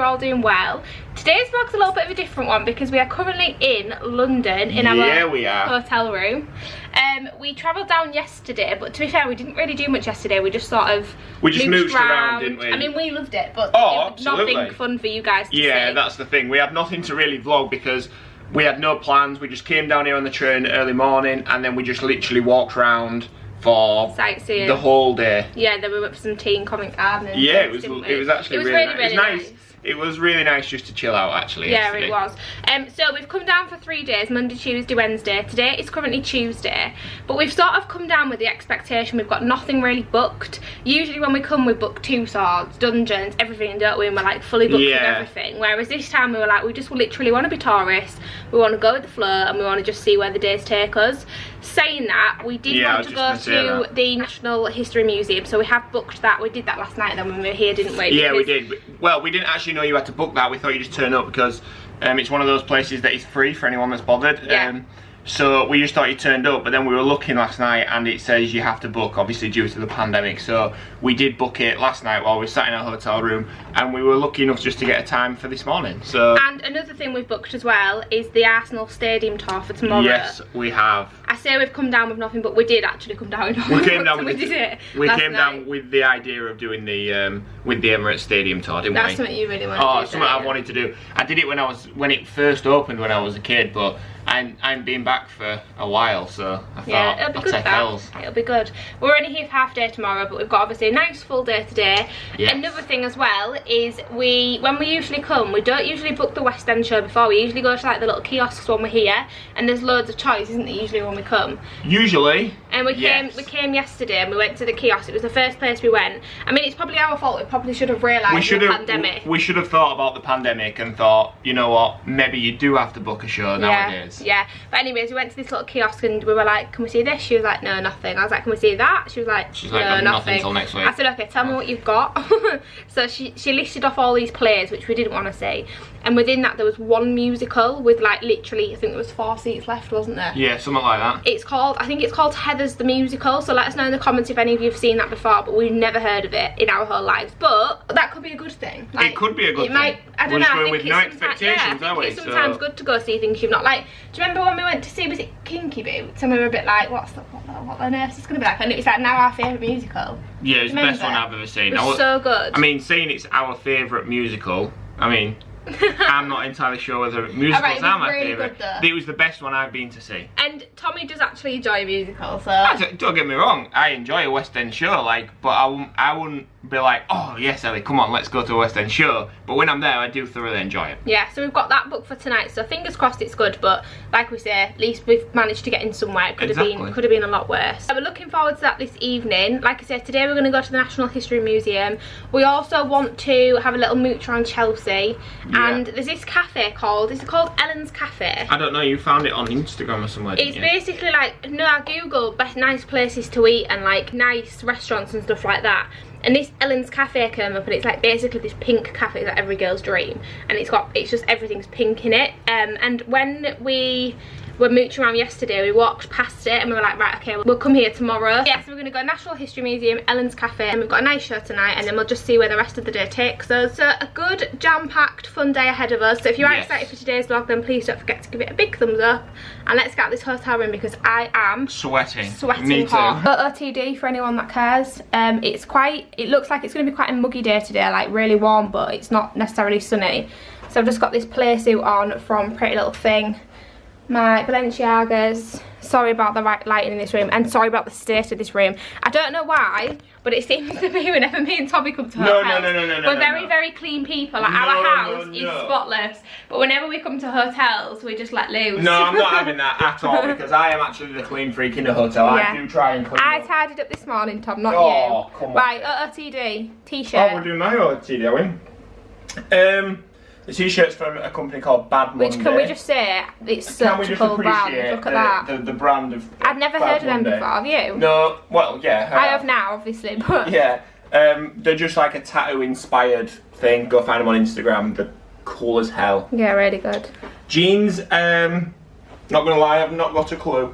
all doing well. Today's vlog's a little bit of a different one because we are currently in London in our hotel room. We travelled down yesterday, but to be fair, we didn't really do much yesterday. We just sort of moved around, didn't we? I mean, we loved it, but it was nothing fun for you guys to see. Yeah, that's the thing. We had nothing to really vlog because we had no plans. We just came down here on the train early morning, and then we just literally walked around for sightseeing the whole day. Yeah, then we went for some tea in Covent Garden. Yeah, it was actually really nice. It was really nice just to chill out, actually. Yeah, it was. So we've come down for 3 days, Monday, Tuesday, Wednesday. Today is currently Tuesday, but we've sort of come down with the expectation we've got nothing really booked. Usually when we come, we book 2 swords, dungeons, everything, don't we? And we're like fully booked with everything. Whereas this time we were like, we just literally want to be tourists. We want to go with the flow, and we want to just see where the days take us. Saying that, we did want to go to the National History Museum, so we have booked that. We did that last night then when we were here, didn't we? Yeah, we did. Well, we didn't actually know you had to book that. We thought you just turn up because it's one of those places that is free for anyone that's bothered. Yeah. So we just thought you turned up, but then we were looking last night and it says you have to book, obviously due to the pandemic. So we did book it last night while we were sat in our hotel room, and we were lucky enough just to get a time for this morning. So. And another thing we've booked as well is the Arsenal Stadium tour for tomorrow. Yes, we have. I say we've come down with nothing, but we did actually come down with nothing. We came down so with we did it. We came down with the idea of doing the with the Emirates Stadium tour, didn't we? That's something you really wanted to do. Oh, something I wanted to do. I did it when it first opened when I was a kid, but I'm been back for a while, so I thought it'll be good. It'll be good. We're only here for half day tomorrow, but we've got obviously a nice full day today. Yes. Another thing as well is when we usually come, we don't usually book the West End show before. We usually go to like the little kiosks when we're here, and there's loads of choice, isn't there, usually when we come? Usually. And we came yesterday and we went to the kiosk. It was the first place we went. I mean, it's probably our fault. We probably should have realised the pandemic. We should have thought about the pandemic and thought, you know what, maybe you do have to book a show nowadays. Yeah. But anyways, we went to this little kiosk and we were like, can we see this? She was like, no, nothing. I was like, can we see that? She was like, no, nothing until next week. I said, okay, tell me what you've got. So she listed off all these plays which we didn't want to see, and within that there was one musical with like literally, I think there was 4 seats left, wasn't there? Yeah, something like that. I think it's called Heather's the Musical, so let us know in the comments if any of you have seen that before, but we've never heard of it in our whole lives. But that could be a good thing. Like, it could be a good thing. I don't know, I think with no expectations, are we? It's sometimes good to go see things you've not like. Do you remember when we went to see, was it Kinky Boots, and we were a bit like, what on earth is this going to be like? And it was like now our favourite musical. Yeah, it's the best one I've ever seen. It was so good. I mean, saying it's our favourite musical, I mean, I'm not entirely sure whether musicals are my favourite. It was the best one I've been to see. And Tommy does actually enjoy musicals, so. Don't get me wrong, I enjoy a West End show, like, but I wouldn't be like, oh yes Ellie, come on, let's go to a West End show. But when I'm there, I do thoroughly enjoy it. Yeah, so we've got that booked for tonight, so fingers crossed it's good, but like we say, at least we've managed to get in somewhere. It could have been a lot worse. So we're looking forward to that this evening. Like I said, today we're going to go to the National History Museum. We also want to have a little mooch around Chelsea. Yeah. And there's this cafe is it called Ellen's Cafe? I don't know, you found it on Instagram or somewhere, didn't you? It's basically like, no, I googled best nice places to eat and like nice restaurants and stuff like that. And this Ellen's Cafe came up, and it's like basically this pink cafe that every girl's dream, and it's just everything's pink in it. And when we were mooching around yesterday, we walked past it and we were like, right, okay, we'll come here tomorrow. Yeah, so we're gonna go National History Museum, Ellen's Cafe, and we've got a nice show tonight, and then we'll just see where the rest of the day takes us. So a good jam-packed fun day ahead of us. So if you are excited for today's vlog, then please don't forget to give it a big thumbs up, and let's get out this hotel room because I am sweating hot. OOTD for anyone that cares. It looks like it's going to be quite a muggy day today, like really warm, but it's not necessarily sunny. So I've just got this play suit on from Pretty Little Thing, my Balenciagas. Sorry about the lighting in this room, and sorry about the state of this room. I don't know why, but it seems to be whenever me and Tommy come to hotels, we're very clean people. Like our house is spotless, but whenever we come to hotels, we just let loose. No, I'm not having that at all, because I am actually the clean freak in the hotel. Yeah. I do try and clean I tidied up this morning, Tom, not you. Come on. Right, OOTD, t-shirt. Oh, we're doing my OOTD, are we? The t-shirt's from a company called Bad Monday. Which, can we just say, it's such a cool brand. Look at that. The brand of I'd never heard of them before, have you? No, well, yeah. I have now, obviously, but. Yeah, they're just like a tattoo-inspired thing. Go find them on Instagram. They're cool as hell. Yeah, really good. Jeans, not gonna lie, I've not got a clue.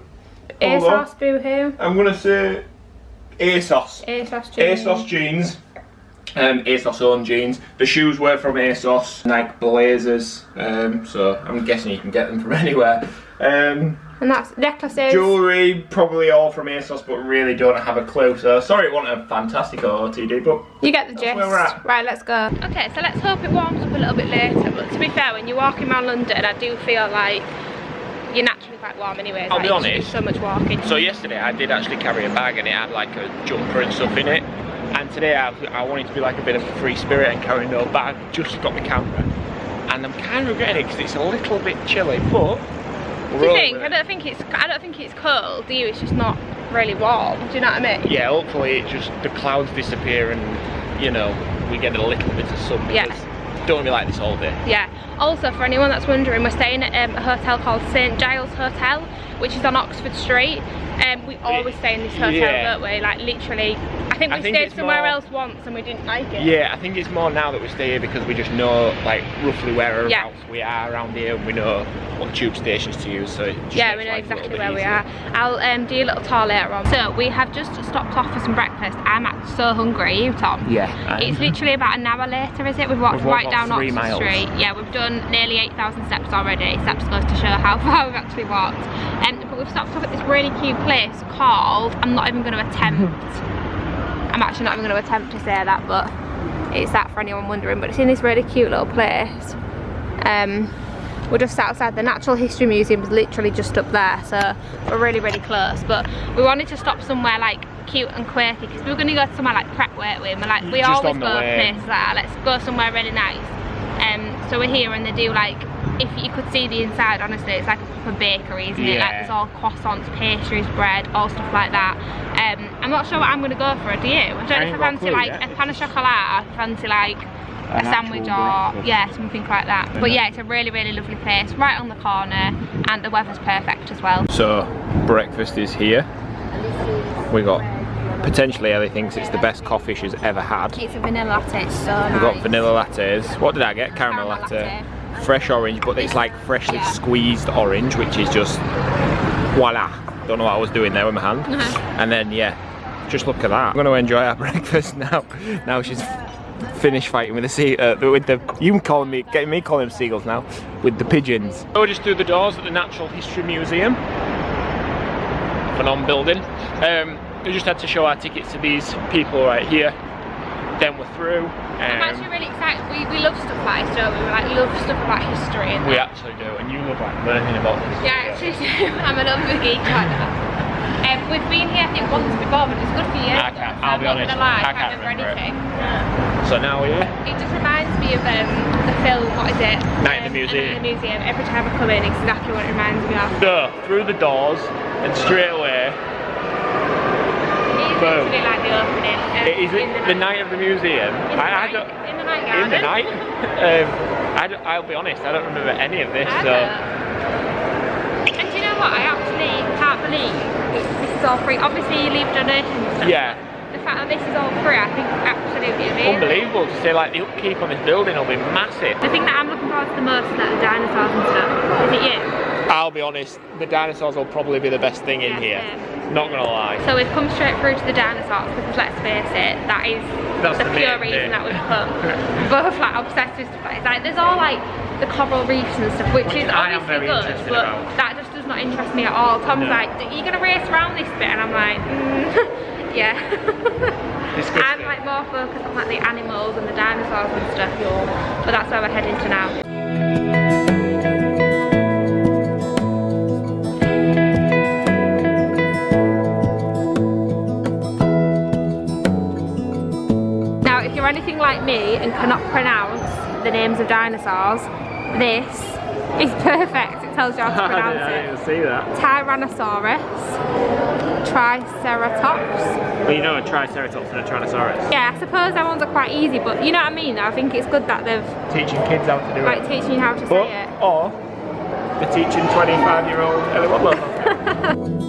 ASOS, boo-hoo. I'm gonna say ASOS. ASOS jeans. ASOS jeans. ASOS own jeans. The shoes were from ASOS, Nike Blazers, so I'm guessing you can get them from anywhere. And that's necklaces. Jewellery, probably all from ASOS, but really don't have a clue. So sorry it wasn't a fantastic OOTD, but you get the gist. Where we're at. Right, let's go. Okay, so let's hope it warms up a little bit later. But to be fair, when you're walking around London, I do feel like you're naturally quite warm anyway. I'll be honest. So much walking. So yesterday I did actually carry a bag and it had like a jumper and stuff in it. And today I wanted to be like a bit of a free spirit and carry no bag, just got the camera. And I'm kind of regretting it because it's a little bit chilly, but do you think? I don't think it's cold, do you? It's just not really warm. Do you know what I mean? Yeah, hopefully it just, the clouds disappear and, you know, we get a little bit of sun. Yeah. Don't want to be like this all day. Yeah. Also, for anyone that's wondering, we're staying at a hotel called St Giles Hotel, which is on Oxford Street. We always stay in this hotel, don't we? Like literally, I think we stayed somewhere else once and we didn't like it. Yeah, I think it's more now that we stay here because we just know like roughly whereabouts we are around here and we know what tube stations to use. So yeah, we know exactly where we are. I'll do a little tour later on. So we have just stopped off for some breakfast. I'm so hungry. Are you, Tom? Yeah. It's literally about an hour later, is it? We've walked right down Oxford 3 miles. Street. Yeah, we've done nearly 8,000 steps already. Steps goes to show how far we've actually walked. But we've stopped off at this really cute place called, I'm not even going to attempt, I'm actually not even going to attempt to say that, but it's that for anyone wondering. But it's in this really cute little place. We're just outside the Natural History Museum, is literally just up there, so we're really close. But we wanted to stop somewhere like cute and quirky because we were going to go to somewhere like Pret, weren't we? And we're like, we always go places like that, let's go somewhere really nice. So we're here and they do like, if you could see the inside, honestly, it's like a proper bakery, isn't it? Like there's all croissants, pastries, bread, all stuff like that. I'm not sure what I'm going to go for, do you? I don't know if I fancy like a pan of chocolate, or if I fancy like a sandwich or yeah, something like that. But yeah, it's a really lovely place, right on the corner, and the weather's perfect as well. So breakfast is here. We got, potentially Ellie thinks it's the best coffee she's ever had. It's a vanilla latte, it's so nice. We've got vanilla lattes. What did I get? Caramel latte. Fresh orange, but it's like freshly squeezed orange, which is just voila. Don't know what I was doing there with my hand. And then yeah, just look at that. I'm going to enjoy our breakfast now. Now she's finished fighting with the you can call me, getting me calling them seagulls now, with the pigeons. So we're just through the doors at the Natural History Museum. Phenomenal building. We just had to show our tickets to these people right here. Then we're through. I'm actually really excited. We love stuff like this, don't we? We like love stuff about history. And we actually do, and you love like learning about this. Yeah, I actually do. I'm a little bit geek right now. We've been here I think once before, but it's good for you. I'll be honest, I can't remember anything. So now we're here. It just reminds me of the film, what is it? Night in the Museum. Night in the Museum. Every time I come in, it's exactly what it reminds me of. So, through the doors, and straight away, boom. It's like the opening. Is it the night of the museum? In the night garden. In the night? I'll be honest, I don't remember any of this. So. And do you know what? I actually can't believe this is all free. Obviously, you leave donations and stuff. Yeah. The fact that this is all free, I think is absolutely amazing. Unbelievable to say, like the upkeep on this building will be massive. The thing that I'm looking forward to the most is like the dinosaurs and stuff. Is it you? I'll be honest, the dinosaurs will probably be the best thing in here. Not gonna lie. So we've come straight through to the dinosaurs because let's face it, that's the pure reason that we've come. Both like obsessed with stuff like this. Like there's all like the coral reefs and stuff, which is obviously good, but that just does not interest me at all. Tom's like, are you gonna race around this bit? And I'm like, yeah. I'm like more focused on like the animals and the dinosaurs and stuff. But that's where we're heading to now. If you're anything like me and cannot pronounce the names of dinosaurs, this is perfect. It tells you how to pronounce it. I didn't see that. Tyrannosaurus, Triceratops. Well, you know a Triceratops and a Tyrannosaurus. Yeah, I suppose that ones are quite easy, but you know what I mean? I think it's good that they've teaching kids how to do it. Teaching you how to say it. Or they're teaching 25-year-old Ellie Wadlow.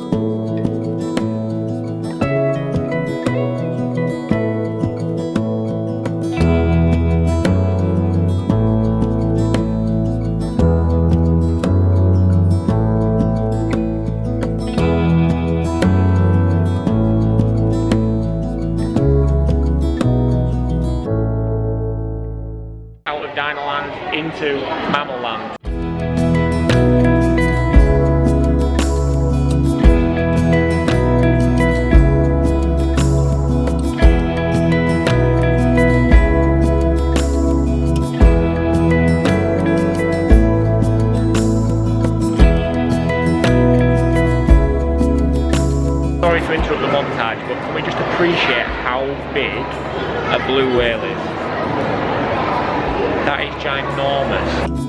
to interrupt the montage, but can we just appreciate how big a blue whale is? That is ginormous.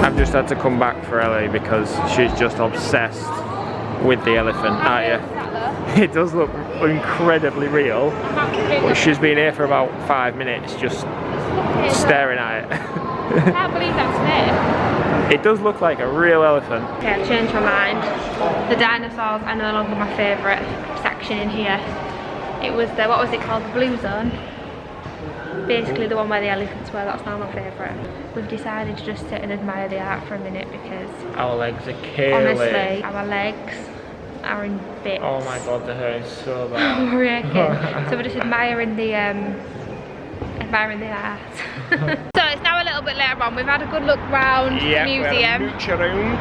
I've just had to come back for Ellie because she's just obsessed with the elephant, aren't you? It does look incredibly real, but she's been here for about 5 minutes just staring at it. I can't believe that's there. It does look like a real elephant. Okay, I've changed my mind. The dinosaurs are no longer my favourite section in here. It was the, what was it called, the blue zone? Basically the one where the elephants were, that's now my favourite. We've decided to just sit and admire the art for a minute because our legs are killing. Honestly, our legs are in bits. Oh my god, the hair is so bad. We're aching. So we're just admiring the art. So it's now a little bit later on. We've had a good look round the museum. Mooch around.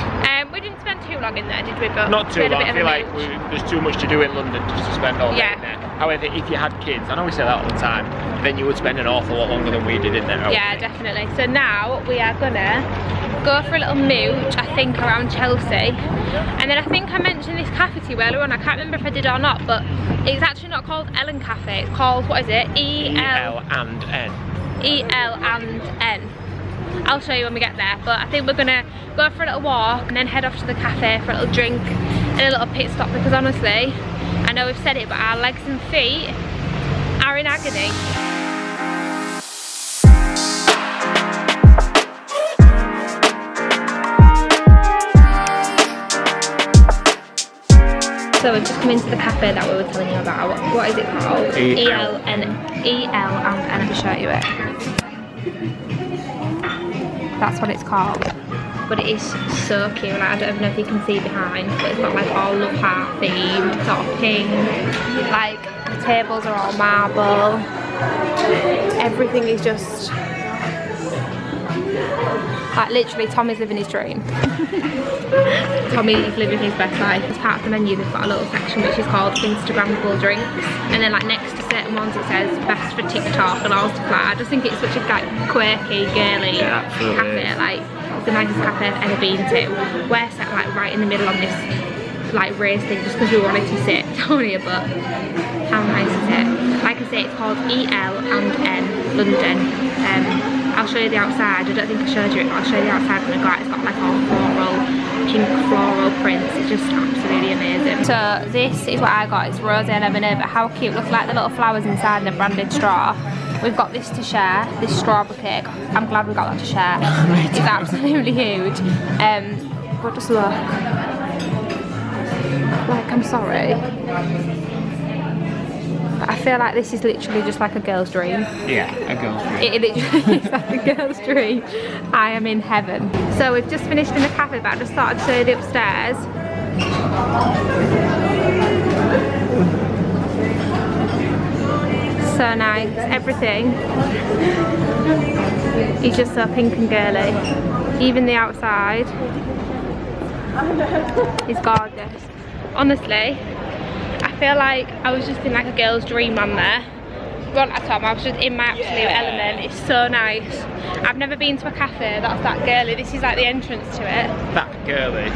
We didn't spend too long in there, did we? But not too long. I feel like there's too much to do in London just to spend all day in there. However, if you had kids, I know we say that all the time, then you would spend an awful lot longer than we did in there. Yeah, definitely. So now we are gonna go for a little mooch, I think, around Chelsea. And then I think I mentioned this cafe to you earlier on. I can't remember if I did or not, but it's actually not called Ellen Cafe. It's called, what is it? E-L and N. E-L and N. I'll show you when we get there, but I think we're gonna go for a little walk and then head off to the cafe for a little drink and a little pit stop because honestly, I know we've said it, but our legs and feet are in agony. So we've just come into the cafe that we were telling you about. What is it called? E-L and N. I'll show you it. That's what it's called. But it is so cute. Like, I don't even know if you can see behind, but it's got like all love heart themed, sort of pink. Like the tables are all marble. Everything is just like literally Tommy's living his dream. Tommy's living his best life. As part of the menu, they've got a little section which is called Instagrammable drinks, and then like next to certain ones it says best for TikTok and all stuff like that. I just think it's such a like quirky, girly cafe. Like it's the nicest cafe I've ever been to. We're sat like right in the middle on this like raised thing just because we wanted to sit down here, but how nice is it? Like I say, it's called E-L and N London. I'll show you the outside. I don't think I showed you it, but I'll show you the outside when I go out. It's got like all floral, pink floral prints. It's just absolutely amazing. So this is what I got. It's rosé lemonade, but how cute. Look like the little flowers inside and a branded straw. We've got this to share, this strawberry cake. I'm glad we got that to share. It's absolutely huge. But just look. Like, I'm sorry. But I feel like this is literally just like a girl's dream. Yeah, a girl's dream. It literally is like a girl's dream. I am in heaven. So we've just finished in the cafe, but I just thought I'd show you the upstairs. So nice. Everything is just so pink and girly. Even the outside is gorgeous. Honestly, I feel like I was just in like a girl's dream on there. Run at Tom, I was just in my absolute element. It's so nice. I've never been to a cafe that's that girly. This is like the entrance to it. That girly.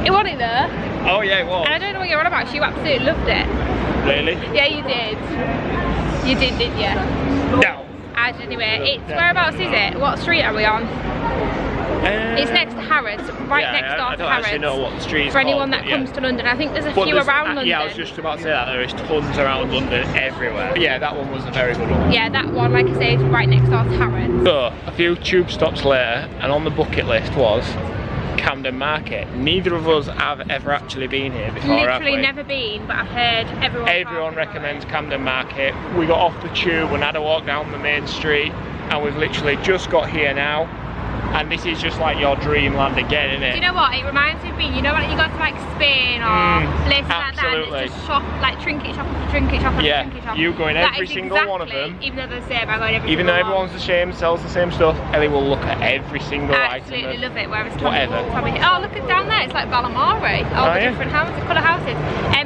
It wasn't it though? Oh yeah, it was. And I don't know what you're on about. You absolutely loved it. Really? Yeah, you did. You did, didn't you? No. Anyway, it's whereabouts is it? What street are we on? It's next to Harrods, right next door to Harrods. I don't actually know what the street is for anyone called, that comes to London. I think there's a few around London. Yeah, I was just about to say that. There is tons around London everywhere. But yeah, that one was a very good one. Yeah, that one, like I say, is right next door to Harrods. So, a few tube stops later, and on the bucket list was Camden Market. Neither of us have ever actually been here before. Literally never been, but I've heard everyone recommends Camden Market. We got off the tube and had a walk down the main street, and we've literally just got here now. And this is just like your dreamland again, isn't it? Do you know what? It reminds me of being, you know, when you go to like Spain or places like that, and it's just shop, like trinket shop after trinket shop after trinket shop. You go in every single one of them. Even though they're the same, I go in every even single though everyone's the same, sells the same stuff, Ellie will look at every single item. Absolutely love it. Whereas Tommy, oh, look at down there, it's like Balamari. All the different colour houses.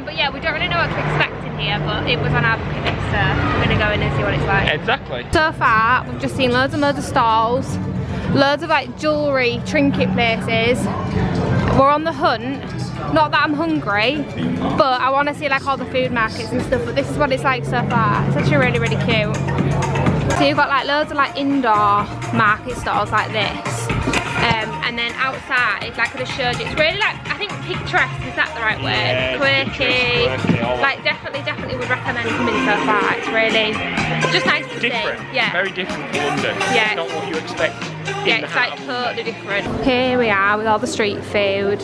But yeah, we don't really know what to expect in here, but it was on our bucket list, so we're going to go in and see what it's like. Exactly. So far, we've just seen loads and loads of stalls. Loads of like jewellery, trinket places. We're on the hunt. Not that I'm hungry, but I want to see like all the food markets and stuff, but this is what it's like so far. It's actually really, really cute. So you've got like loads of like indoor market stalls like this. And then outside, like I just showed you, it's really like, I think picturesque, is that the right word? Yeah, quirky, like definitely would recommend coming so far. It's really just nice to different. see. Yeah. Very different from London. Yeah. It's not what you expect. Yeah, it's like totally different. Here we are with all the street food.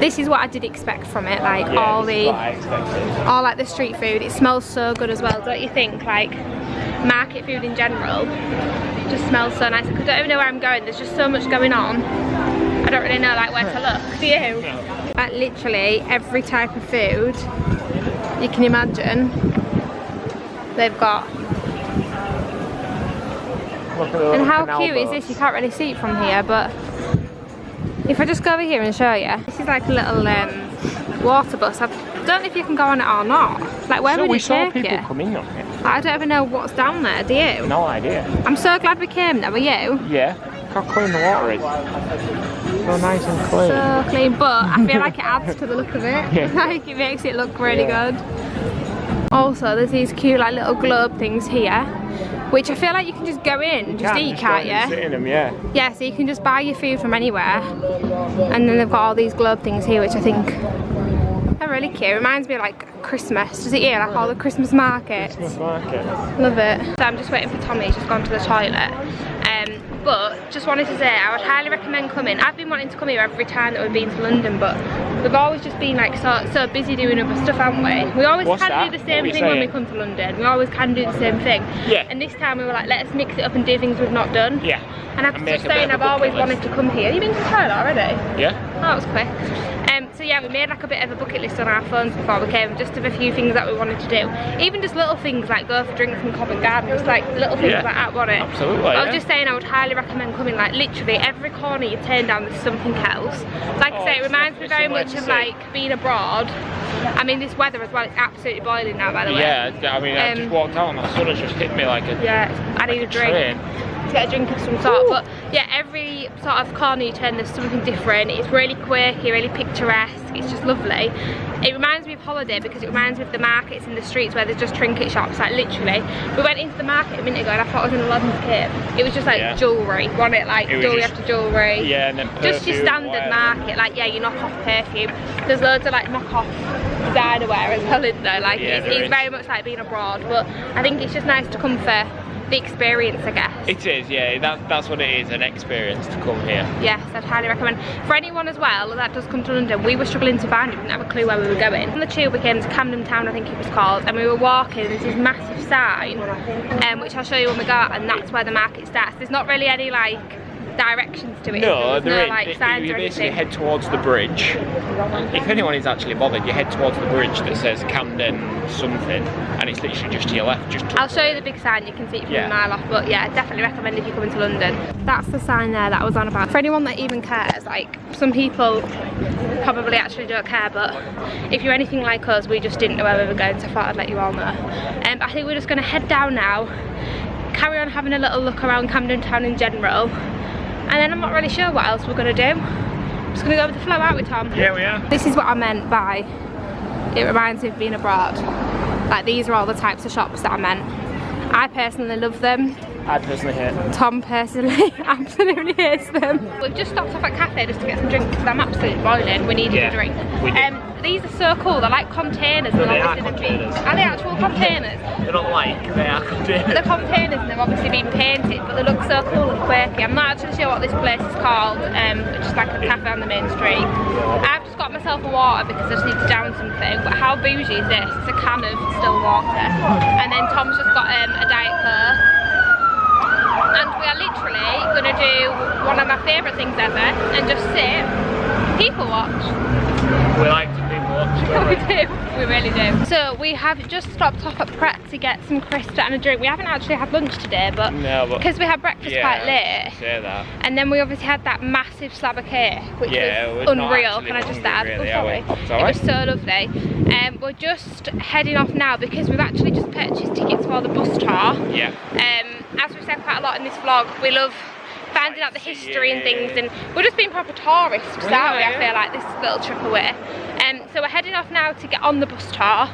This is what I did expect from it, like all like the street food. It smells so good as well, don't you think? Like market food in general just smells so nice. I don't even know where I'm going. There's just so much going on. I don't really know like where to look. Do you? No. Like literally every type of food you can imagine they've got. And how cute is this? You can't really see it from here, but if I just go over here and show you, this is like a little water bus. I don't know if you can go on it or not. Like where would it take you? We saw people come in on it. I don't even know what's down there, do you? No idea. I'm so glad we came there, were you? Yeah. Look how clean the water is. So nice and clean. So clean, but I feel like it adds to the look of it. Yeah. Like it makes it look really good. Also, there's these cute like little globe things here, which I feel like you can just go in, just eat, can't you? Sit in them, yeah. Yeah, so you can just buy your food from anywhere. And then they've got all these globe things here, which I think are really cute. It reminds me of like Christmas. Does it here? Like all the Christmas markets. Christmas market. Love it. So I'm just waiting for Tommy. He's just gone to the toilet. But just wanted to say I would highly recommend coming. I've been wanting to come here every time that we've been to London, but we've always just been like so busy doing other stuff, haven't we? We always can do the same thing when we come to London. We always can do the same thing. Yeah. And this time we were like, let's mix it up and do things we've not done. Yeah. And I'm just saying, I've always wanted to come here. You been to the toilet already? Yeah. Oh, that was quick. So yeah, we made like a bit of a bucket list on our phones before we came, just of a few things that we wanted to do. Even just little things like go for drinks in Covent Garden, just like little things like that, wasn't it? Absolutely. I was just saying I would highly recommend coming, like literally every corner you turn down there's something else. Like I say, it reminds me very much of like being abroad. I mean this weather as well, it's absolutely boiling now by the way. Yeah, I mean I just walked out and the sun has just hit me like a I need a drink. To get a drink of some sort. But yeah, every sort of corner you turn there's something different. It's really quirky, really picturesque. It's just lovely. It reminds me of holiday because it reminds me of the markets in the streets where there's just trinket shops, like literally. We went into the market a minute ago and I thought I was in Aladdin's cave. It was just like jewellery, wasn't it? Like jewellery after jewellery. Yeah, and then perfume, just your standard market, like yeah, your knockoff perfume. There's loads of like knockoff designer wear as well, isn't there? Like it's very much like being abroad, but I think it's just nice to come for the experience, I guess. It is, yeah, that's what it is, an experience to come here. Yes, I'd highly recommend. For anyone as well that does come to London, we were struggling to find it, we didn't have a clue where we were going. On the tube we came to Camden town, I think it was called, and we were walking, there's this massive sign, which I'll show you when we go, and that's where the market starts. There's not really any like directions to it. No, there is. Like, signs you basically head towards the bridge. If anyone is actually bothered, you head towards the bridge that says Camden something, and it's literally just to your left. I'll show you the big sign, you can see it from a mile off, but yeah, definitely recommend if you're coming to London. That's the sign there that I was on about. For anyone that even cares, like some people probably actually don't care, but if you're anything like us, we just didn't know where we were going, so I thought I'd let you all know. I think we're just going to head down now, carry on having a little look around Camden town in general, and then I'm not really sure what else we're going to do. I'm just going to go with the flow, aren't we, Tom? Yeah, we are. This is what I meant by it reminds me of being abroad. Like these are all the types of shops that I meant. I personally love them. I personally hate them. Tom personally absolutely hates them. We've just stopped off at a cafe just to get some drinks because I'm absolutely boiling. We needed a drink. These are so cool. They're like containers. No, they are containers. Are they actual containers? They're not like, they are containers. They're containers and they've obviously been painted, but they look so cool and quirky. I'm not actually sure what this place is called. It's just like a cafe on the main street. I've just got myself a water because I just need to down something. But how bougie is this? It's a can of still water. And then Tom's just got a Diet Coke. And we are literally going to do one of my favourite things ever and just sit, people watch. We like to people watch. We do, we really do. So we have just stopped off at Pret to get some crisps and a drink. We haven't actually had lunch today, but because we had breakfast quite late. Say that. And then we obviously had that massive slab of cake, which was unreal. Can I just add? Really, sorry. It was so lovely. We're just heading off now because we've actually just purchased tickets for the bus tour. Yeah. As we've said quite a lot in this vlog, we love finding out the history and things, and we're just being proper tourists, aren't we? I feel like this little trip away. So we're heading off now to get on the bus tour.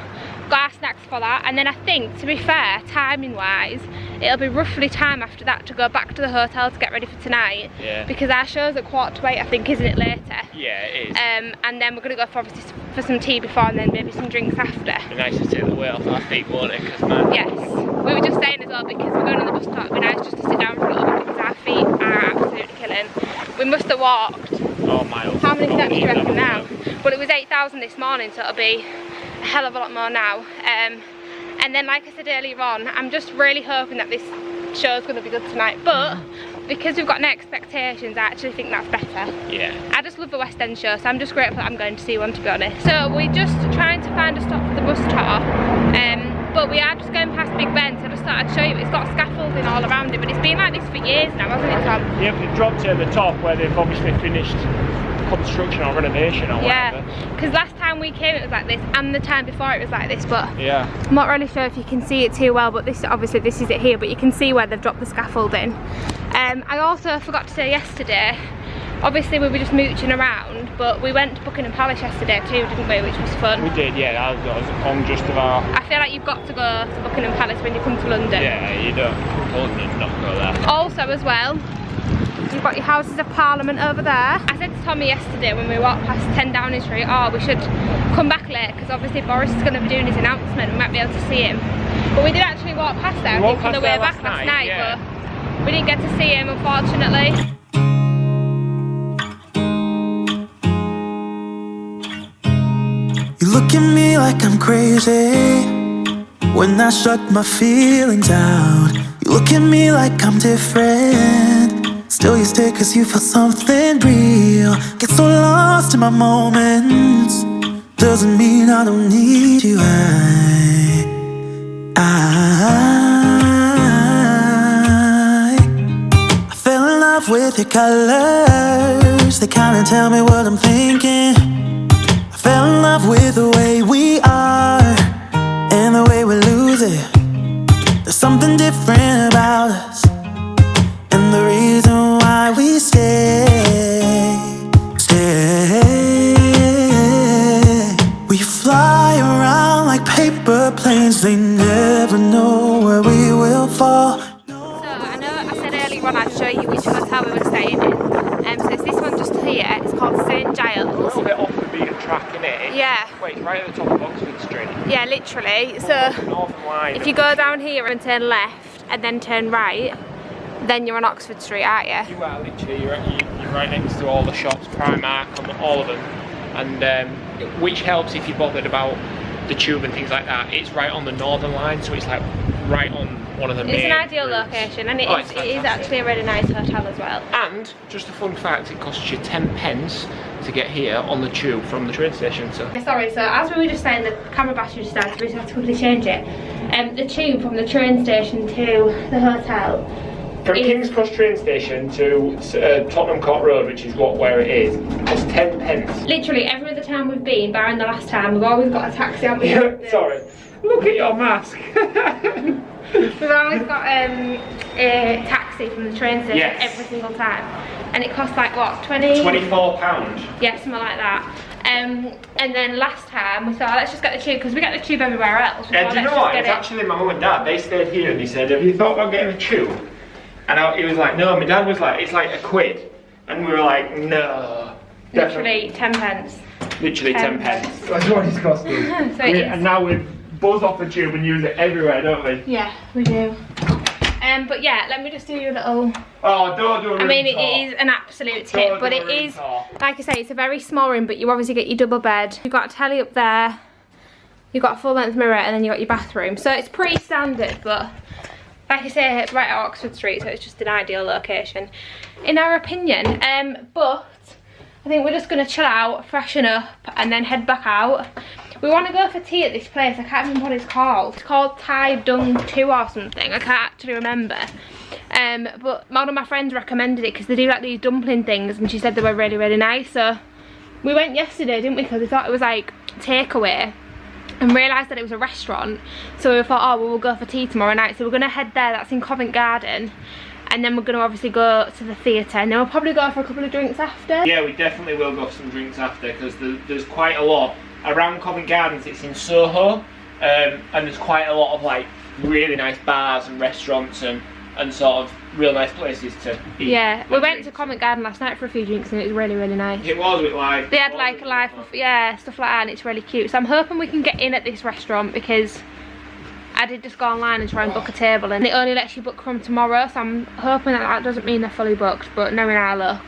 Got our snacks for that, and then I think, to be fair, timing wise, it'll be roughly time after that to go back to the hotel to get ready for tonight. Yeah. Because our show's at 7:45, I think, isn't it, later? Yeah, it is. And then we're gonna go for obviously for some tea before, and then maybe some drinks after. It'd be nice to take the weight off our feet, won't it? Cause man. Yes. We were just saying as well, because we're going on the bus tour, it'd be nice just to sit down for a little bit because our feet are absolutely killing. We must have walked. Oh, miles. How many steps do you reckon now? Well, it was 8,000 this morning, so it'll be a hell of a lot more now. And then, like I said earlier on, I'm just really hoping that this show's going to be good tonight, but because we've got no expectations, I actually think that's better. Yeah. I just love the West End show, so I'm just grateful that I'm going to see one, to be honest. So we're just trying to find a stop for the bus tour, but we are just going past Big Ben, so I just thought I'd show you. It's got scaffolding all around it, but it's been like this for years now, hasn't it, Tom? Yep, it dropped at the top where they've obviously finished construction or renovation or whatever. Yeah, because last time we came it was like this, and the time before it was like this, but yeah, I'm not really sure if you can see it too well, but this, obviously this is it here, but you can see where they've dropped the scaffolding. I also forgot to say yesterday, obviously we were just mooching around, but we went to Buckingham Palace yesterday too, didn't we, which was fun. we did, yeah, that was on just about. I feel like you've got to go to Buckingham Palace when you come to London. Yeah, you don't come to London and not go there. Also as well, you've got your Houses of Parliament over there. I said to Tommy yesterday when we walked past 10 Downing Street, oh, we should come back late because obviously Boris is going to be doing his announcement, we might be able to see him. But we did actually walk past there, I think, on the way back last night, yeah. But we didn't get to see him, unfortunately. You look at me like I'm crazy when I shut my feelings out. You look at me like I'm different, still you stay cause you feel something real. Get so lost in my moments, doesn't mean I don't need you. I fell in love with your colors, they kinda tell me what I'm thinking. I fell in love with the way we are and the way we lose it. There's something different about us, and the reason why we stay. We fly around like paper planes, they never know where we will fall. So I know I said earlier on I'd show you which hotel we were staying in. So it's this one just here, it's called St Giles. A little bit off the beaten track, innit? Yeah. Wait, right at the top of Oxford Street. Yeah, literally. So Northern Line. if you go down here and turn left and then turn right, then you're on Oxford Street, aren't you? You are literally, you're right next to all the shops, Primark, all of them. And which helps if you're bothered about the tube and things like that. It's right on the Northern Line, so it's like right on one of the main It's an ideal routes. location, and it It's is actually a really nice hotel as well. And just a fun fact, it costs you 10 pence to get here on the tube from the train station. So Sorry, so as we were just saying, the camera battery just died, so we just have to quickly change it. The tube from the train station to the hotel. from King's Cross train station to Tottenham Court Road, which is where it is, costs 10 pence. Literally every other time we've been, barring the last time, we've always got a taxi, haven't we? Yeah, sorry. Look at your mask. We've always got a taxi from the train station every single time, and it costs like what, £24? Yeah, something like that. And then last time we thought, let's just get the tube because we get the tube everywhere else. Yeah, do you know what? It's actually my mum and dad. They stayed here and they said, "Have you thought about getting a tube?" And he was like, "No." My dad was like, "It's like £1," and we were like, "No." Literally 10 pence. Literally 10 pence. That's what it's costing. So and now we buzz off the tube and use it everywhere, don't we? Yeah, we do. But yeah, let me just do you a little. Oh, don't do a room I mean, tour. it is an absolute tip, but it is, like I say, it's a very small room, but you obviously get your double bed. You've got a telly up there, you've got a full length mirror, and then you've got your bathroom. So it's pretty standard, but like I say, it's right at Oxford Street, so it's just an ideal location, in our opinion. But I think we're just going to chill out, freshen up, and then head back out. We want to go for tea at this place. I can't remember what it's called. It's called Tai Dung 2 or something. I can't actually remember. But one of my friends recommended it because they do like these dumpling things, and she said they were really, really nice. So we went yesterday, didn't we? Because we thought it was like takeaway, and realised that it was a restaurant. So we thought, oh, well, we'll go for tea tomorrow night. So we're going to head there. That's in Covent Garden. and then we're going to obviously go to the theatre, and then we'll probably go for a couple of drinks after. Yeah, we definitely will go for some drinks after, because there's quite a lot around Covent Gardens. It's in Soho, and there's quite a lot of like really nice bars and restaurants and sort of real nice places to eat. Yeah, we went to Covent Garden last night for a few drinks and it was really, really nice. It was with live. They had like live, yeah, stuff like that, and it's really cute. So I'm hoping we can get in at this restaurant, because I did just go online and try and book a table, and it only lets you book from tomorrow, so I'm hoping that doesn't mean they're fully booked, but knowing our luck,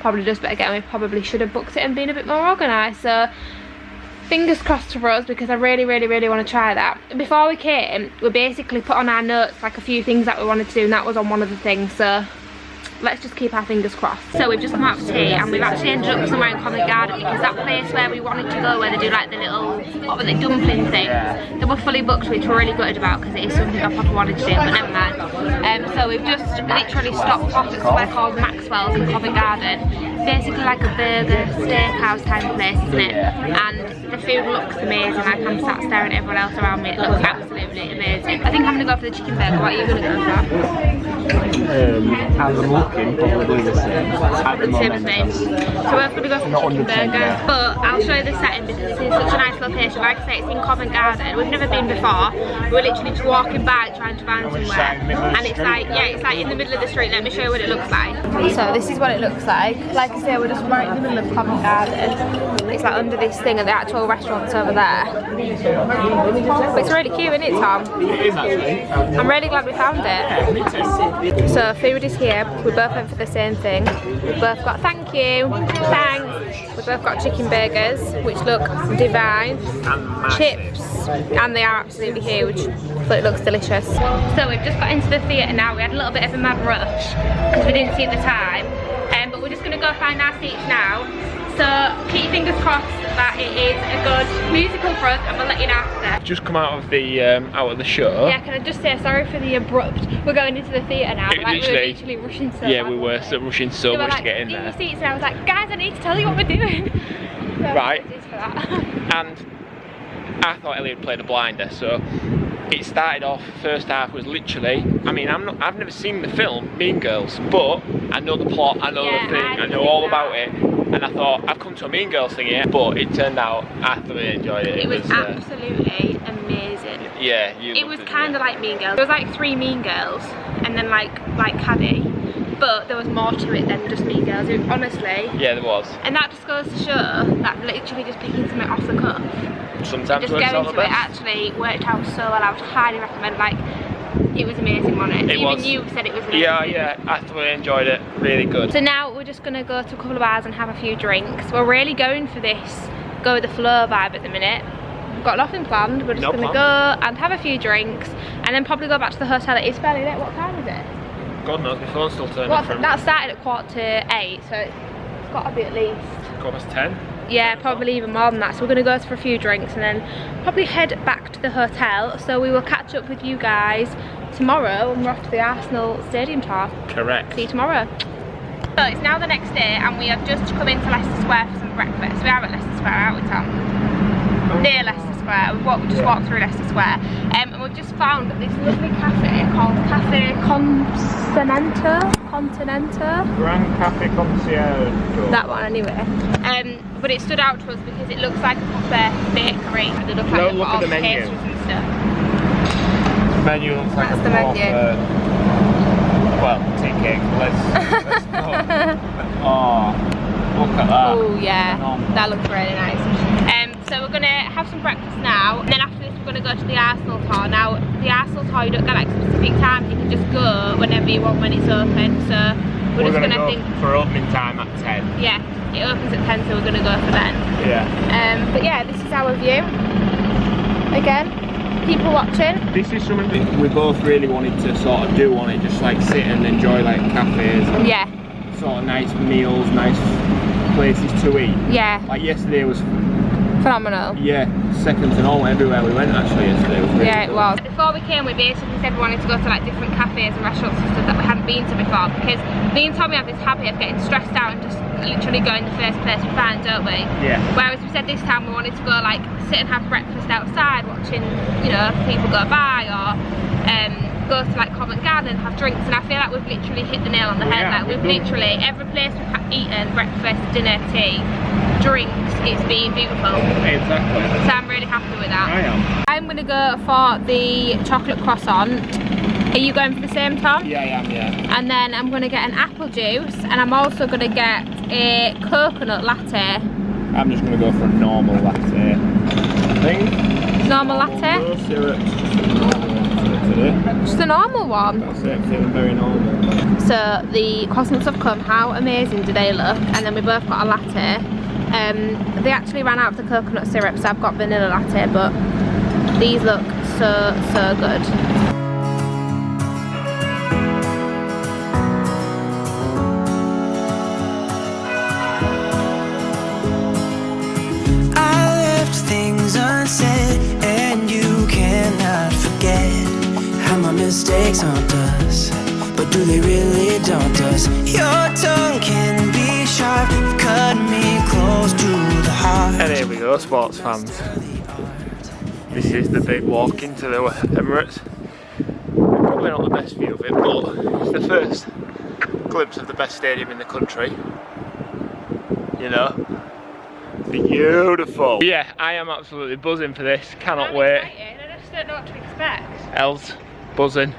probably just better get on. We probably should have booked it and been a bit more organised, so fingers crossed for us, because I really, really, really want to try that. Before we came, we basically put on our notes like a few things that we wanted to do, and that was on one of the things, so let's just keep our fingers crossed. So we've just come out for tea, and we've actually ended up somewhere in Covent Garden, because that place where we wanted to go, where they do like the little, what were they, dumpling things, they were fully booked, which we're really gutted about, because it is something I probably wanted to do, but never mind. So we've just literally stopped off at somewhere called Maxwell's in Covent Garden. Basically like a burger, steakhouse type of place, isn't it? And the food looks amazing. Like, I'm sat staring at everyone else around me, it looks absolutely amazing. I think I'm going to go for the chicken burger. What are you going to go for? As I'm looking, probably the same. The same as me. So we're going to go for the chicken burger. But I'll show you the setting, because it's in such a nice location. Like I say, it's in Covent Garden. We've never been before. We're literally just walking by trying to find somewhere. And it's like, yeah, it's like in the middle of the street. Let me show you what it looks like. So this is what it looks like. Like I say, we're just right in the middle of Covent Garden. It's like under this thing, and the actual restaurant's over there. But it's really cute, isn't it, Tom? It is actually. I'm really glad we found it. So food is here. We both went for the same thing. We've both got, thank you, thanks. We've both got chicken burgers, which look divine. Chips, and they are absolutely huge. So it looks delicious. So we've just got into the theatre now. We had a little bit of a mad rush because we didn't see at the time. But we're just going to go find our seats now. So keep your fingers crossed that it is a good musical for us, and we'll let you know after. Just come out of the show. Yeah, can I just say sorry for the abrupt. We're going into the theatre now. Like, we were literally rushing so yeah, bad, we were rushing so much to get in there. Seats, and I was like, guys, I need to tell you what we're doing. So right. For that. And I thought Elliot played a blinder, so it started off, first half was literally, I mean, I've never seen the film Mean Girls, but I know the plot, I know the thing, I know all about it, and I thought, I've come to a Mean Girls thing here, but it turned out I thoroughly enjoyed it. It was absolutely amazing. Yeah, it was kind of like Mean Girls. There was like 3 Mean Girls, and then like Caddy, but there was more to it than just Mean Girls. Honestly. Yeah, there was. And that just goes to show that literally just picking something off the cuff, sometimes just going to it actually worked out so well. I would highly recommend. Like, it was amazing, wasn't it? Even you said it was amazing. Yeah, I thoroughly enjoyed it. Really good. So now we're just gonna go to a couple of bars and have a few drinks. We're really going for this go with the flow vibe at the minute. We've got nothing planned. We're just gonna go and have a few drinks, and then probably go back to the hotel. It is fairly late. What time is it? God knows, my phone's still turning from. That started at 7:45, so it's got to be at least 10. Yeah, probably even more than that. So we're going to go for a few drinks and then probably head back to the hotel. So we will catch up with you guys tomorrow when we're off to the Arsenal stadium tour. Correct. See you tomorrow. So it's now the next day, and we have just come into Leicester Square for some breakfast. We are at Leicester Square, aren't we, Tom? Near Leicester Square. We've just walked through Leicester Square, and we've just found this lovely cafe called Cafe Continental. Grand Cafe Concierge. That one anyway. But it stood out to us because it looks like a proper bakery. They look like look at the menu. Pastries and stuff. The menu looks like That's the menu. Well, tea cake. Let's go. Oh, look at that. Oh yeah, that looks really nice. So we're gonna have some breakfast now, and then after this we're gonna go to the Arsenal tour. Now the Arsenal tour, you don't get like specific times, you can just go whenever you want when it's open. So we're just gonna think for opening time at 10. Yeah, it opens at 10, so we're gonna go for then. Yeah. But yeah, this is our view. Again, people watching. This is something we both really wanted to sort of do on it, just like sit and enjoy like cafes. And yeah. Sort of nice meals, nice places to eat. Yeah. Like yesterday was phenomenal. Yeah, second to none everywhere we went actually yesterday. It was really yeah, good. It was. Before we came, we basically said we wanted to go to like different cafes and restaurants and stuff that we hadn't been to before, because me and Tommy have this habit of getting stressed out and just literally going the first place we find, don't we? Yeah. Whereas we said this time we wanted to go like sit and have breakfast outside, watching, you know, people go by, or go to like Covent Garden and have drinks, and I feel like we've literally hit the nail on the head. Like we've literally, every place we've eaten, breakfast, dinner, tea, drinks, it's been beautiful. Exactly. So I'm really happy with that. I am. I'm gonna go for the chocolate croissant. Are you going for the same, Tom? Yeah, I am, yeah. And then I'm gonna get an apple juice, and I'm also gonna get a coconut latte. I'm just gonna go for a normal latte. I think. Normal latte? No syrup, just a normal one today. Just a normal one. That's it, feeling very normal. So the croissants have come. How amazing do they look? And then we both got a latte. They actually ran out of the coconut syrup, so I've got vanilla latte, but these look so good. Unsaid, and you cannot forget how my mistakes haunt us, but do they really daunt us? Your tongue can be sharp, cut me close to the heart. And here we go, sports fans. This is the big walk into the Emirates. Probably not the best view of it, but it's the first glimpse of the best stadium in the country. You know? Beautiful. Yeah, I am absolutely buzzing for this. Cannot wait. Excited. I just don't know what to expect. Els, buzzing.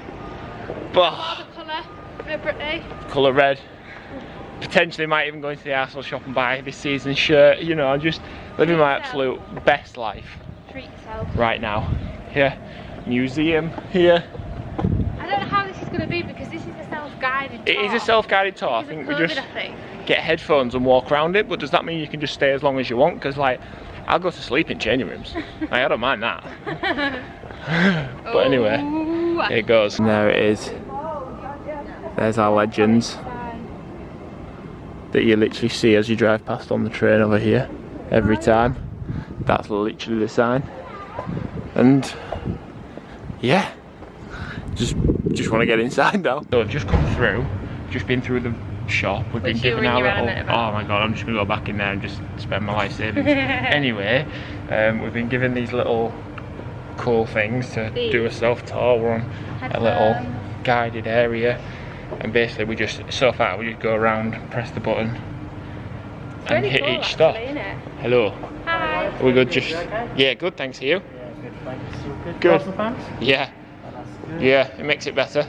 But Oh, the colour, deliberately. colour red. Potentially might even go into the Arsenal shop and buy this season's shirt. You know, I'm just living my absolute best life Treat yourself. right now. Here, museum here. I don't know how this is going to be because this is a self-guided tour. It is a self-guided tour. I think we just get headphones and walk around it, but does that mean you can just stay as long as you want? Because like, I'll go to sleep in changing rooms. I don't mind that. But anyway, here it goes. And there it is. There's our legends that you literally see as you drive past on the train over here every time. That's literally the sign. And yeah, just want to get inside now. So I've just come through, just been through the shop. We've been given our little, oh my god, I'm just gonna go back in there and just spend my life savings. Anyway, we've been given these little cool things to do a self-tour. We're on a little guided area, and basically we just so go around, press the button, and hit each stop. Hello. Hi. Are we good? Just yeah, good. Thanks to you. Good. Yeah. Yeah, it makes it better.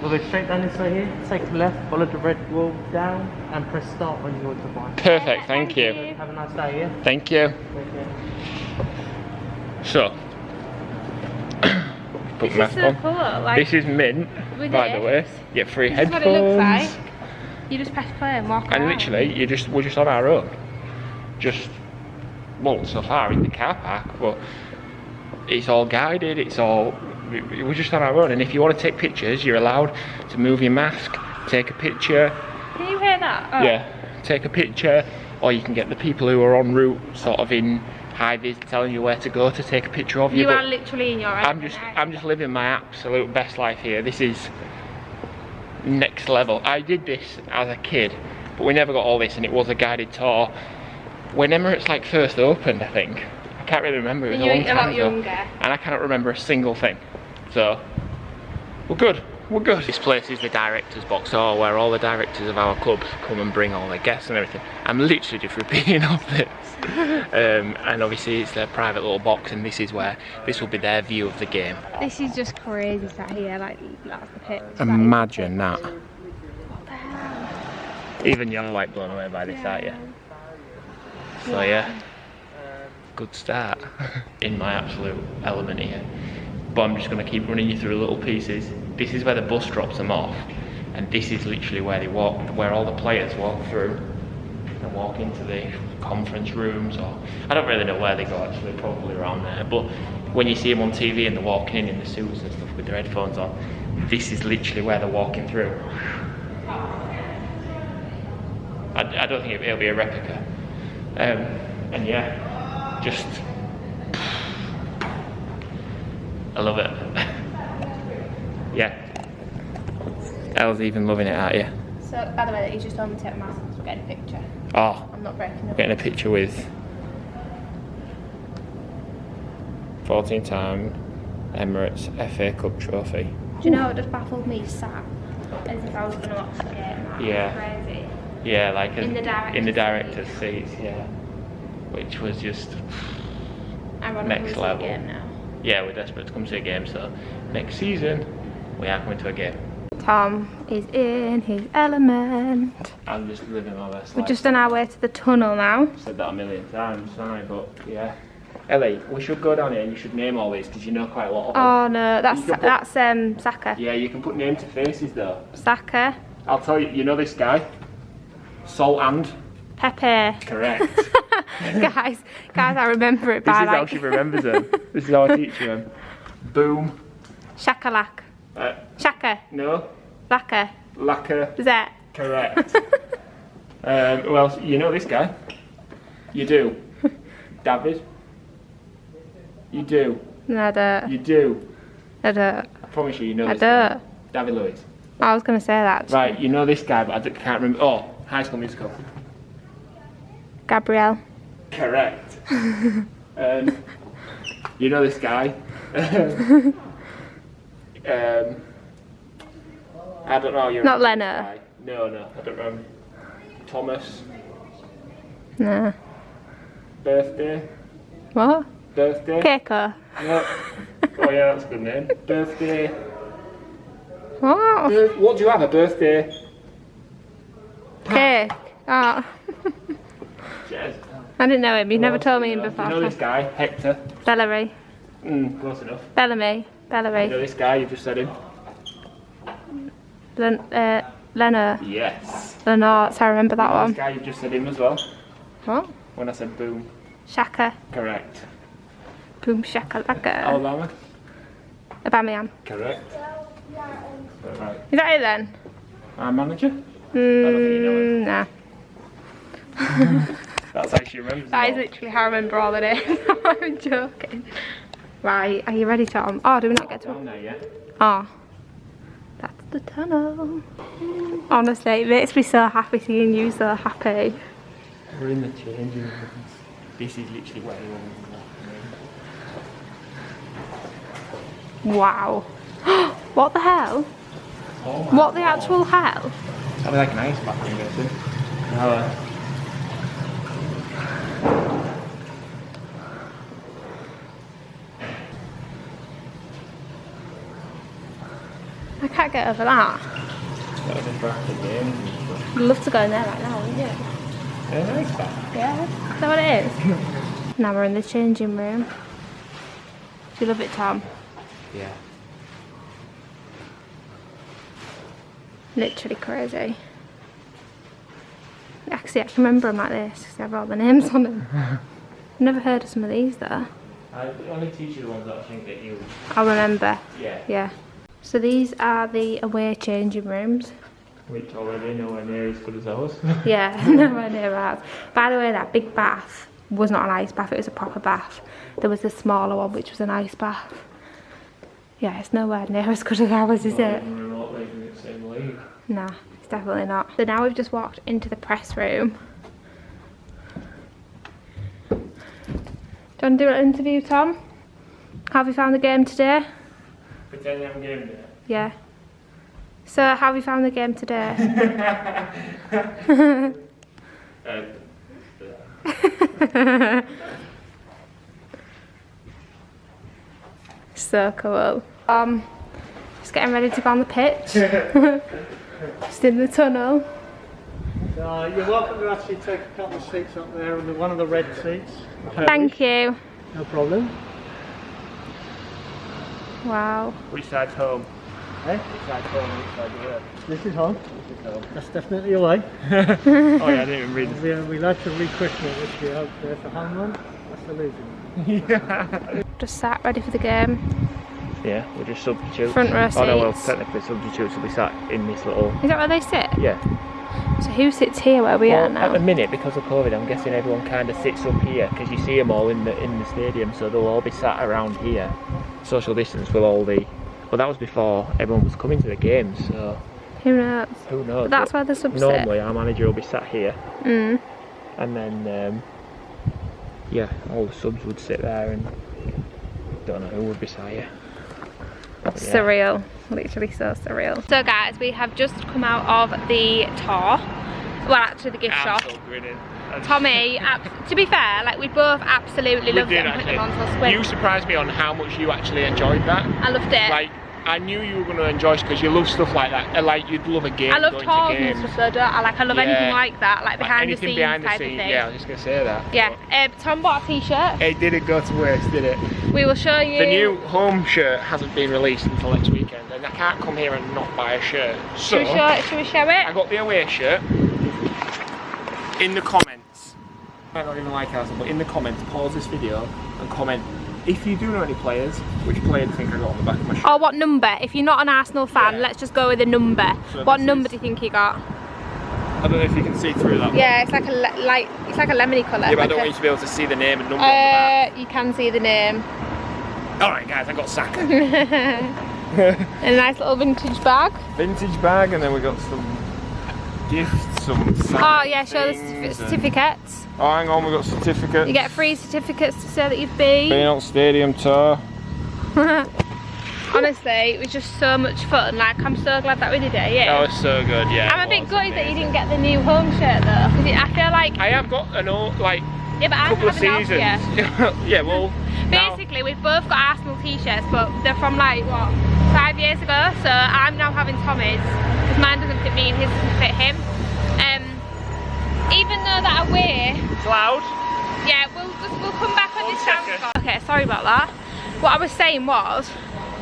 We'll go straight down this way here, take a left, follow the red wall down, and press start on your device. Perfect, thank you. Have a nice day, yeah? Thank you. So, put the mask on. Cool. Like, This is mint, by the way. You get free this headphones. is what it looks like. You just press play and walk And around. literally, we're just on our own. Well, so far in the car park, but it's all guided, we're just on our own. And if you want to take pictures, you're allowed to move your mask, take a picture. Can you hear that? Oh. Yeah, take a picture, or you can get the people who are en route, sort of in high-vis, telling you where to go to take a picture of you. You are literally in your own. I'm just living my absolute best life here. This is next level. I did this as a kid, but we never got all this, and it was a guided tour when Emirates like first opened, I think. I can't really remember, it was a long time ago, and I cannot remember a single thing. So we're good. This place is the director's box, where all the directors of our clubs come and bring all their guests and everything. I'm literally just repeating all this. And obviously it's their private little box, and this will be their view of the game. This is just crazy sat here, like that's the pitch. Imagine that. What the hell? Even you're like blown away by this, aren't you? So yeah, good start. In my absolute element here. But I'm just going to keep running you through little pieces. This is where the bus drops them off, and this is literally where all the players walk through and walk into the conference rooms, or I don't really know where they go actually, probably around there. But when you see them on TV and they're walking in the suits and stuff with their headphones on, this is literally where they're walking through. I don't think it'll be a replica. And yeah, just I love it. Yeah. Elle's even loving it, aren't you? So, by the way, he's just told me to take my mask because we're getting a picture. Oh, I'm not breaking up. getting a picture with 14 time Emirates FA Cup trophy. Do you know what just baffled me? Sat as if I was going to watch the game. Like, Yeah. crazy. Yeah, like In the director's seats, yeah. Which was just next level. Game now. Yeah, we're desperate to come to a game, so next season we are coming to a game. Tom is in his element. I'm just living my best We're life. just on our way to the tunnel now. I've said that a million times, haven't I? But yeah. Ellie, we should go down here and you should name all these because you know quite a lot of them. Oh no, that's Saka. Yeah, you can put name to faces though. Saka. I'll tell you, you know this guy? Salt and? Pepe. Correct. guys, I remember it by This is how like she remembers him. This is how I teach him. Boom. Shakalak. Shaka. No. Laka. Lacquer. Is that? Correct. Well, you know this guy. You do. David. You do. No, I don't. You do. I don't. I promise you, you know I this guy. don't. David Lewis. I was going to say that. Right, you know this guy, but I can't remember. Oh, High School Musical. Gabrielle. Correct. You know this guy. I don't know. Not Leno. No, I don't remember. Thomas. No. Birthday. What? Birthday. Keiko. No. Oh yeah, that's a good name. Birthday. What? What do you have? A birthday? Cake. Oh. Cheers. I didn't know him. You've never told me him before. You know this guy, Hector? Bellary. Close enough. Bellamy. You know Bellary. this guy, you just said him? Leno. Yes. Lenart. I remember that This one. guy, you just said him as well. What? When I said boom. Shaka. Correct. Boom shakalaka. Alabama? Aubameyang. Correct. Right. Is that it then? Our manager? I don't think you know him. Nah. That's how she remembers That it is all. literally how I remember all the names. I'm joking. Right, are you ready, Tom? Oh, do we not get to Down there, yeah? Oh. That's the tunnel. Honestly, it makes me so happy seeing you so happy. We're in the changing rooms. This is literally where you want to go. Wow. What the hell? Oh What the actual hell? That'd be like an ice bath, I'm guessing. I can't get over that. I'd love to go in there right now, wouldn't you? An ice bath? Yeah. Is that what it is? Now we're in the changing room. Do you love it, Tom? Yeah. Literally crazy. Actually, I can remember them like this because they have all the names on them. I've never heard of some of these though. I only teach you the ones that I think that you... I'll remember. Yeah. Yeah. So these are the away changing rooms. Which already nowhere near as good as ours. Yeah, nowhere near ours. By the way, that big bath was not an ice bath, it was a proper bath. There was a smaller one which was an ice bath. Yeah, it's nowhere near as good as ours, is it? Remotely in the same league. Nah, it's definitely not. So now we've just walked into the press room. Do you want to do an interview, Tom? How have you found the game today? Pretend I'm game day. Yeah. So, how have you found the game today? So cool. Just getting ready to go on the pitch. Just in the tunnel. You're welcome to actually take a couple of seats up there, and one of the red seats. Thank you. No problem. Wow. Which side's home? Eh? Which side's home? Which side's away? This is home. This is home. That's definitely away. Oh yeah, I didn't even read this. We like to re-christen it this year. There's the home run. That's the losing. Yeah. Just sat ready for the game. Yeah, we're just substitutes. Front row Oh no, well, seats. technically substitutes will be sat in this little... Is that where they sit? Yeah. So who sits here where we are Well, at the now? minute, because of COVID, I'm guessing everyone kind of sits up here because you see them all in the stadium, so they'll all be sat around here. Social distance will all be... Well, that was before everyone was coming to the games, so Who knows? who knows? But that's But where the subs normally our manager will be sat here, sit. and then yeah, all the subs would sit there, and don't know who would be sat here. Surreal, literally so surreal. So guys, we have just come out of the tour. Well, actually the gift shop. So grinning. Tommy, to be fair, like we both absolutely loved it and put them on till squid. You surprised me on how much you actually enjoyed that. I loved it. Like, I knew you were going to enjoy it because you love stuff like that. Like, you'd love a game. I love tours and stuff though, don't I? Like, I love anything like that, like behind the scenes type of thing. Yeah, I was just going to say that. Yeah, Tom bought a t-shirt. It didn't go to waste, did it? We will show you. The new home shirt hasn't been released until next weekend, and I can't come here and not buy a shirt. So, should we show it? I got the away shirt. In the comments, I don't even like Arsenal, but in the comments, pause this video and comment if you do know any players, which player do you think I got on the back of my shirt? Or what number? If you're not an Arsenal fan, let's just go with a number. So what number do you think you got? I don't know if you can see through that. Yeah, it's like a lemony colour. Yeah, but I don't want you to be able to see the name and number on the back. You can see the name. Alright guys, I got Saka. A nice little vintage bag. Vintage bag, and then we got some gifts, some Oh yeah, show the certificates. Oh, hang on, we got certificates. You get free certificates to say that you've been. Been on stadium tour. Honestly, it was just so much fun. Like, I'm so glad that we did it. Yeah. That was so good. Yeah. I'm a bit gutted that you didn't get the new home shirt though, because I feel like I have got an old yeah, but couple of seasons. Yeah, well. Basically, we've both got Arsenal t-shirts, but they're from like what 5 years ago. So I'm now having Tommy's because mine doesn't fit me and his doesn't fit him. Even though that away. It's loud. Yeah, we'll come back when this sounds gone. Okay, sorry about that. What I was saying was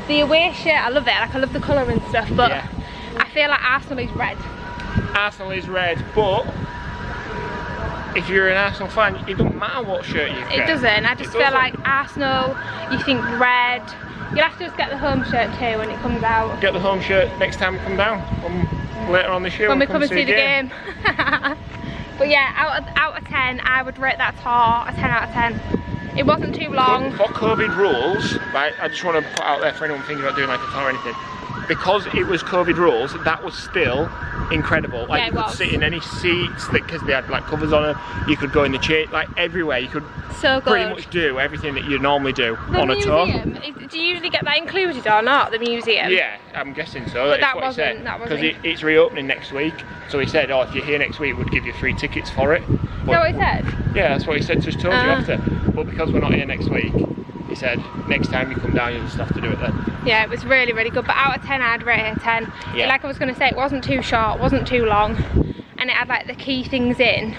the away shirt. I love it. Like I love the colour and stuff, but yeah. I feel like Arsenal is red. Arsenal is red, but if you're an Arsenal fan, it doesn't matter what shirt you get. It doesn't. I just feel like Arsenal. You think red. You'll have to just get the home shirt too when it comes out. Get the home shirt next time we come down. Later on this year when we come and see the game. But yeah, out of 10, I would rate that tour a 10 out of 10. It wasn't too long. For COVID rules, right, I just want to put out there for anyone thinking about doing like a tour or anything. Because it was COVID rules, that was still incredible. Like, yeah, you could sit in any seats because they had like covers on them. You could go in the chair, like everywhere. You could pretty much do everything that you normally do on a tour. Do you usually get that included or not? The museum? Yeah, I'm guessing so. But that's what he said. Because it's reopening next week. So he said, oh, if you're here next week, we'd give you free tickets for it. But, is that what he said? Yeah, that's what he said. Just told you after. But because we're not here next week, he said next time you come down, you'll just have to do it then. Yeah, it was really, really good. But out of 10, I'd rate it a 10. Yeah. Like I was going to say, it wasn't too short, wasn't too long, and it had like the key things in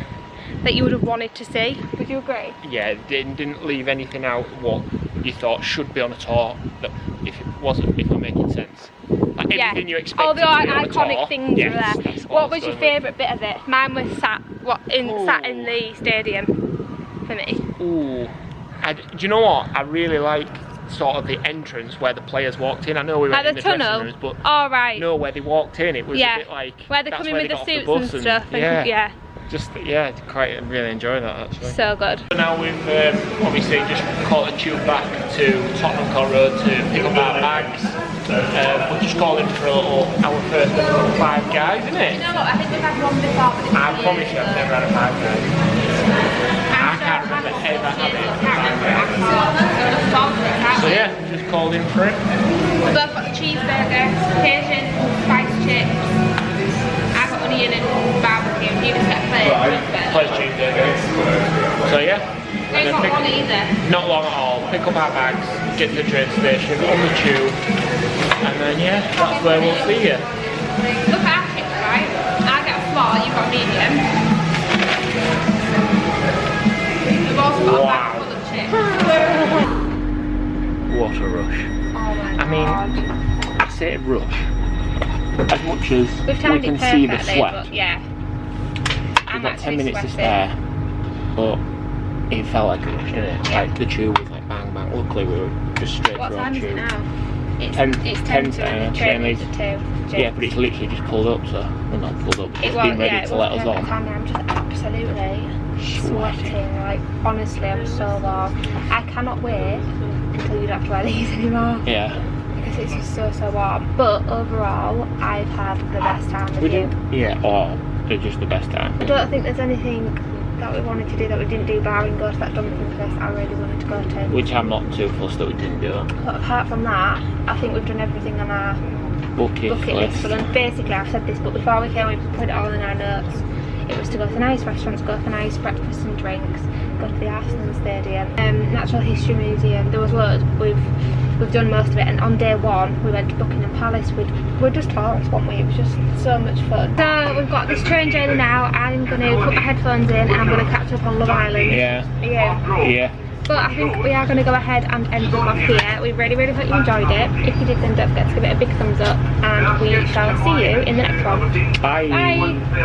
that you would have wanted to see. Would you agree? Yeah, it didn't leave anything out what you thought should be on a tour that if it wasn't, if I'm making sense. Like everything you expected all the iconic things were there. What was your favourite bit of it? Mine was sat in the stadium for me. Ooh. Do you know what? I really like sort of the entrance where the players walked in. I know we went in the dressing rooms, but no, where they walked in, it was a bit like where they come in with the suits and stuff. Yeah. Quite really enjoy that actually. So good. So now we've obviously just caught a tube back to Tottenham Court Road to pick up our bags. We're just calling for our first Five Guys, isn't it? No, I think we've had one before, but I promise you I've never had a Five Guys. I can't remember ever having a Five Guys. So yeah, just called in for it. We've both got the cheeseburger, Cajun, spiced chips. I got onion and barbecue. You just get Plain cheeseburger. So yeah. It's not long either. Not long at all. Pick up our bags, get to the train station, on the tube, and then yeah, that's where we'll see you. Look at our chips, right? I get a small, you've got medium. We've also got a bag full of chips. What a rush. Oh my God. I mean, I say rush. As much as we can see the sweat. But yeah. We've got 10 minutes to spare, but it felt like a rush, didn't it? Like the tube was like bang bang. Luckily we were just straight through on tube. What time is it now? It's 10 to train leaves at 2. Yeah, but it's literally just pulled up, so we're not pulled up. It's been ready to let us on. I'm just absolutely sweating. Like honestly, I'm so warm. I cannot wait until you don't have to wear these anymore. Yeah. Because it's just so warm. But overall, I've had the best time with you. Yeah. Oh, they're just the best time. I don't think there's anything that we wanted to do that we didn't do, barring go to that dumpling place I really wanted to go to. Which I'm not too fussed that we didn't do. But apart from that, I think we've done everything on our bucket list. And basically, I've said this, but before we came, we put it all in our notes. It was to go to nice restaurants, go for nice breakfast and drinks, go to the Arsenal Stadium, Natural History Museum. There was loads. We've done most of it, and on day one we went to Buckingham Palace. We're just tourists, weren't we? It was just so much fun. So we've got this train journey now. I'm going to put my headphones in and I'm going to catch up on Love Island. Yeah. Yeah. But I think we are going to go ahead and end the vlog here. We really, really hope you enjoyed it. If you did, then don't forget to give it a big thumbs up, and we shall see you in the next one. Bye. Bye.